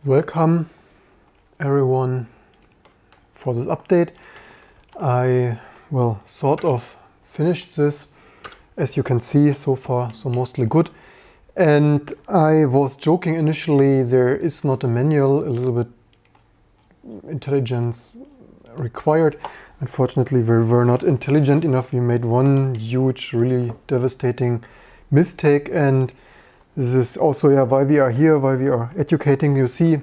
Welcome everyone for this update. I sort of finished this. As you can see, so far so mostly good. And I was joking initially, there is not a manual, a little bit intelligence required. Unfortunately, we were not intelligent enough. We made one huge, really devastating mistake, and this is also why we are here, why we are educating. You see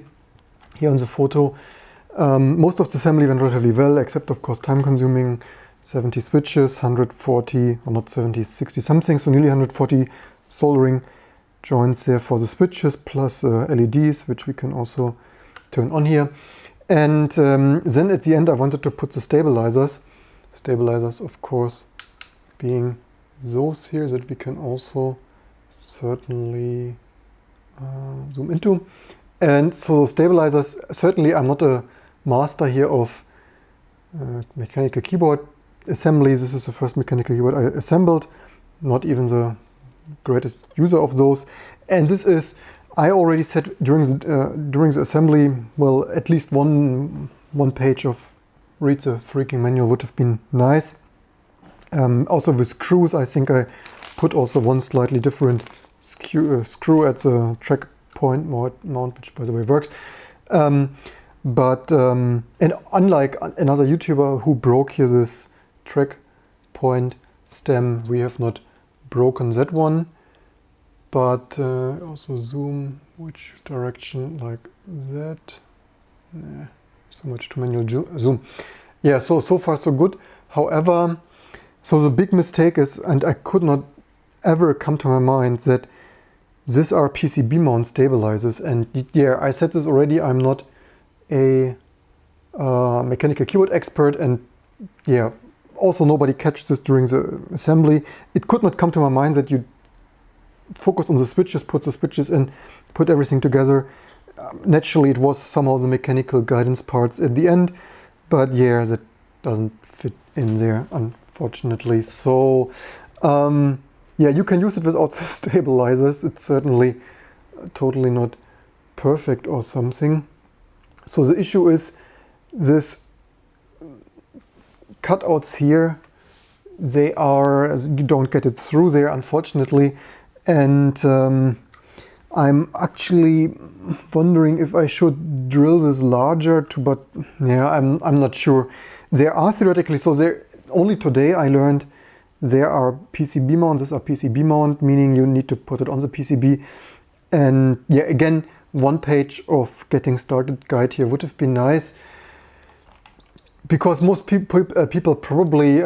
here on the photo, most of the assembly went relatively well, except of course time consuming. 70 switches, 140, or not 70, 60 something, so nearly 140 soldering joints there for the switches, plus LEDs, which we can also turn on here. And then at the end I wanted to put the stabilizers. Stabilizers, of course, being those here that we can also certainly zoom into. And so stabilizers, certainly I'm not a master here of mechanical keyboard assembly. This is the first mechanical keyboard I assembled, not even the greatest user of those. And this is, I already said during the assembly, well, at least one page of read the freaking manual would have been nice. Also with screws, I think I put also one slightly different screw at the track point mount, which by the way works. And unlike another YouTuber who broke here this track point stem, we have not broken that one. But also zoom which direction, like that. Nah, so much to manual zoom. Yeah, so far so good. However, so the big mistake is, and I could not ever come to my mind, that these are PCB mount stabilizers. And yeah, I said this already, I'm not a mechanical keyboard expert, and yeah, also nobody catched this during the assembly. It could not come to my mind that you focus on the switches, put the switches in, put everything together. Naturally, it was somehow the mechanical guidance parts at the end, but yeah, that doesn't fit in there, unfortunately. So yeah, you can use it without the stabilizers. It's certainly totally not perfect or something. So the issue is this cutouts here, they are, you don't get it through there, unfortunately. And I'm actually wondering if I should drill this larger but yeah, I'm not sure. There are theoretically, so there, only today I learned there are PCB mounts. These are PCB mount, meaning you need to put it on the PCB. And yeah, again, one page of getting started guide here would have been nice, because most people probably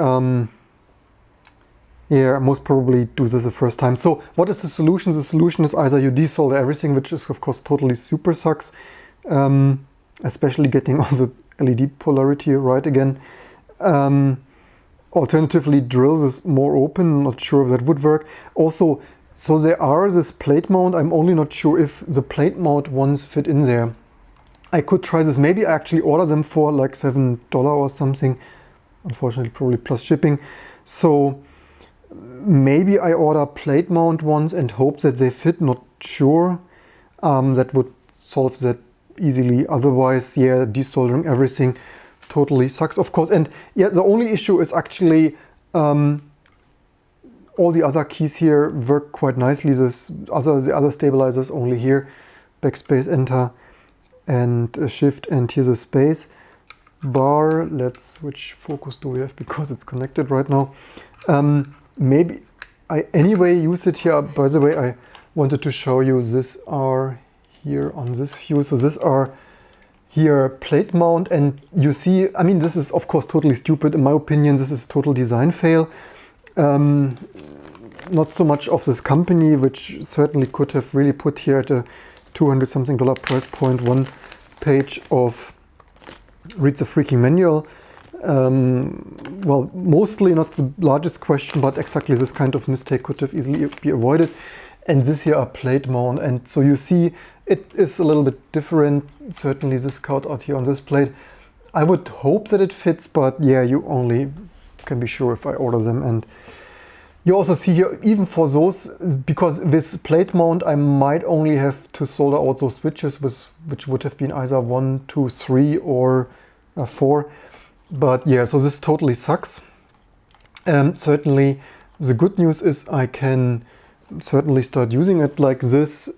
most probably do this the first time. So what is the solution? The solution is either you desolder everything, which is of course totally super sucks, especially getting all the LED polarity right again. Alternatively, drill this more open. Not sure if that would work. Also, so there are this plate mount. I'm only not sure if the plate mount ones fit in there. I could try this. Maybe I actually order them for like $7 or something. Unfortunately, probably plus shipping. So maybe I order plate mount ones and hope that they fit. Not sure. That would solve that easily. Otherwise, yeah, desoldering everything totally sucks, of course. And yeah, the only issue is actually all the other keys here work quite nicely. The other stabilizers only here, backspace, enter, and shift, and here's a space bar. Which focus do we have, because it's connected right now. Maybe I anyway use it here. By the way, I wanted to show you, these are here on this view. So these are here plate mount, and you see, I mean, this is of course totally stupid. In my opinion, this is total design fail. Not so much of this company, which certainly could have really put here at a $200 something price point one page of read the freaking manual. Well, mostly not the largest question, but exactly this kind of mistake could have easily be avoided. And this here are plate mount, and so you see it is a little bit different. Certainly this cutout here on this plate, I would hope that it fits, but yeah, you only can be sure if I order them. And You also see here, even for those, because with plate mount, I might only have to solder out those switches, which would have been either 1, 2, 3 or 4. But yeah, so this totally sucks. Certainly, the good news is I can certainly start using it like this.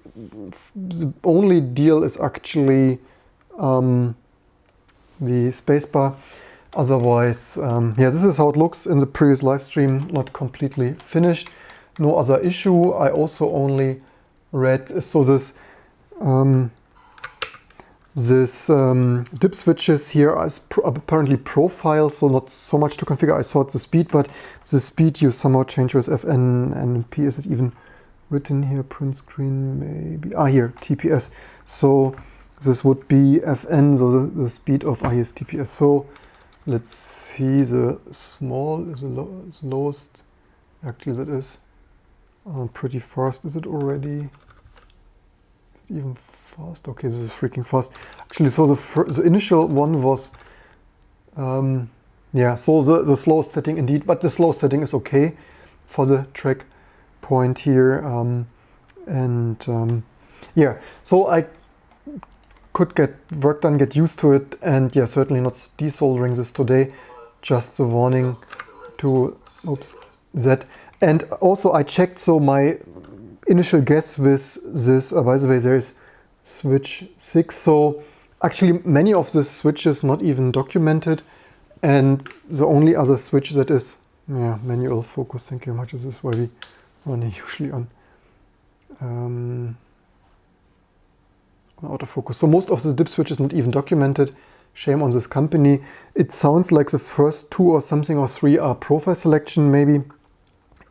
The only deal is actually the spacebar. Otherwise, yeah, this is how it looks in the previous live stream, not completely finished. No other issue. I also only read, so this dip switches here are apparently profile, so not so much to configure. I thought the speed, but the speed you somehow change with FN and P. Is it even written here? Print screen maybe. Ah, here, TPS. So this would be FN, so the speed of here's TPS. So let's see, the small is the lowest. Actually, that is pretty fast. Is it already? Is it even fast? Okay, this is freaking fast. Actually, so the initial one was, yeah, so the slow setting indeed, but the slow setting is okay for the track point here. Yeah, so I could get work done, get used to it, and yeah, certainly not desoldering this today. Just the warning to, oops, that. And also I checked, so my initial guess with this, by the way, there is switch 6. So actually many of the switches not even documented. And the only other switch that is, yeah, manual focus, thank you very much, this is why we run usually on autofocus. So most of the dip switches not even documented. Shame on this company. It sounds like the first 2 or something or 3 are profile selection maybe.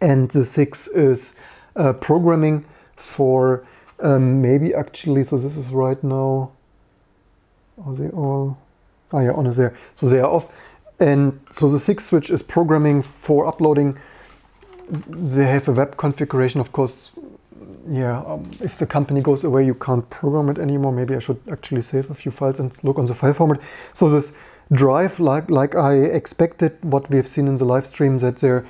And the 6 is programming for maybe actually, so this is right now, are they all, ah yeah, on is there. So they are off. And so the 6 switch is programming for uploading. They have a web configuration, of course. Yeah, if the company goes away, you can't program it anymore. Maybe I should actually save a few files and look on the file format. So this drive, like I expected, what we have seen in the live stream, that there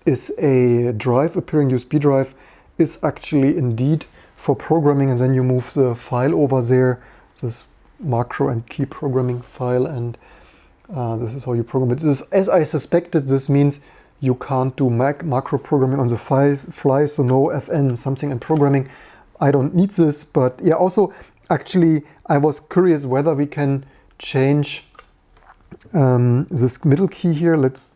is a drive appearing, USB drive, is actually indeed for programming, and then you move the file over there, this macro and key programming file, and this is how you program it. This, as I suspected, this means you can't do macro programming on the fly, so no FN something and programming. I don't need this, but yeah, also actually I was curious whether we can change this middle key here. Let's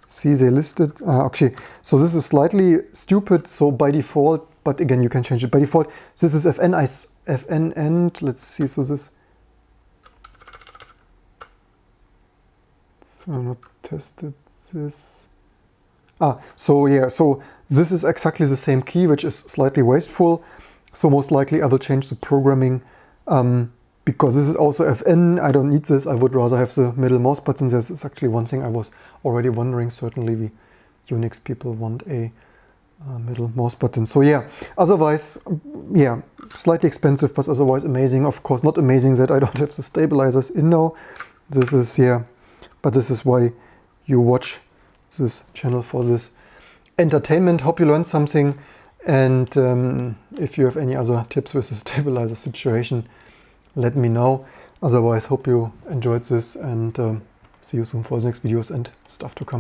see, they listed, okay, so this is slightly stupid, so by default, but again, you can change it by default. This is FN and let's see, so this, so I'm not tested this. So yeah, so this is exactly the same key, which is slightly wasteful. So most likely I will change the programming because this is also FN. I don't need this. I would rather have the middle mouse button. This is actually one thing I was already wondering. Certainly we Unix people want a middle mouse button. So yeah, otherwise, yeah, slightly expensive, but otherwise amazing. Of course, not amazing that I don't have the stabilizers in now. This is, yeah, but this is why you watch this channel, for this entertainment. Hope you learned something, and if you have any other tips with the stabilizer situation, let me know. Otherwise, hope you enjoyed this, and see you soon for the next videos and stuff to come.